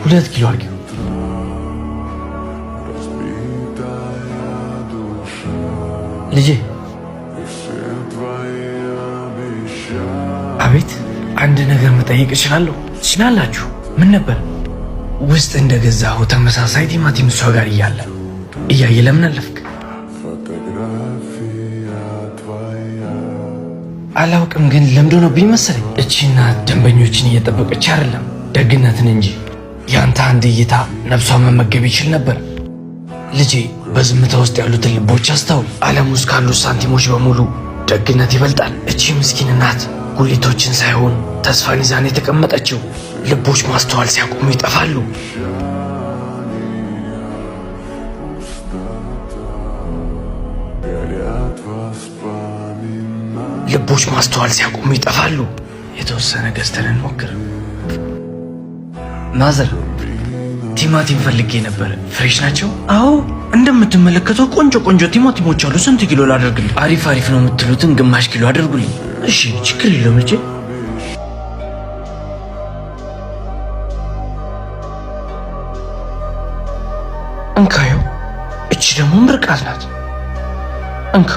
2 ኪሎ አድርጊው። ልጄ አቤት። አንድ ነገር መጠየቅ እችላለሁ? ትችላላችሁ። ምን ነበር? ውስጥ እንደገዛሁ ተመሳሳይ ቲማቲም እሷ ጋር እያየ ለምን አለፍክ? አላውቅም፣ ግን ለምዶ ነው ቢመሰለኝ። እቺና ደንበኞችን እየጠበቀች አይደለም፣ ደግነትን እንጂ። ያንተ አንድ እይታ ነፍሷን መመገብ ይችል ነበር። ልጄ በዝምታ ውስጥ ያሉትን ልቦች አስተውል። ዓለም ውስጥ ካሉት ሳንቲሞች በሙሉ ደግነት ይበልጣል። እቺ ምስኪን እናት ጉሊቶችን ሳይሆን ተስፋን ይዛን የተቀመጠችው። ልቦች ማስተዋል ሲያቆሙ ይጠፋሉ። ልቦች ማስተዋል ሲያቆሙ ይጠፋሉ። የተወሰነ ገዝተን እንሞክር። ማዘር ቲማቲም ፈልጌ ነበር። ፍሬሽ ናቸው? አዎ፣ እንደምትመለከተው ቆንጆ ቆንጆ ቲማቲሞች አሉ። ስንት ኪሎ ላደርግልኝ? አሪፍ አሪፍ ነው የምትሉትን ግማሽ ኪሎ አድርጉልኝ። እሺ፣ ችግር የለውም ልጄ። እንካየው። እቺ ደግሞ ምርቃት ናት። እንካ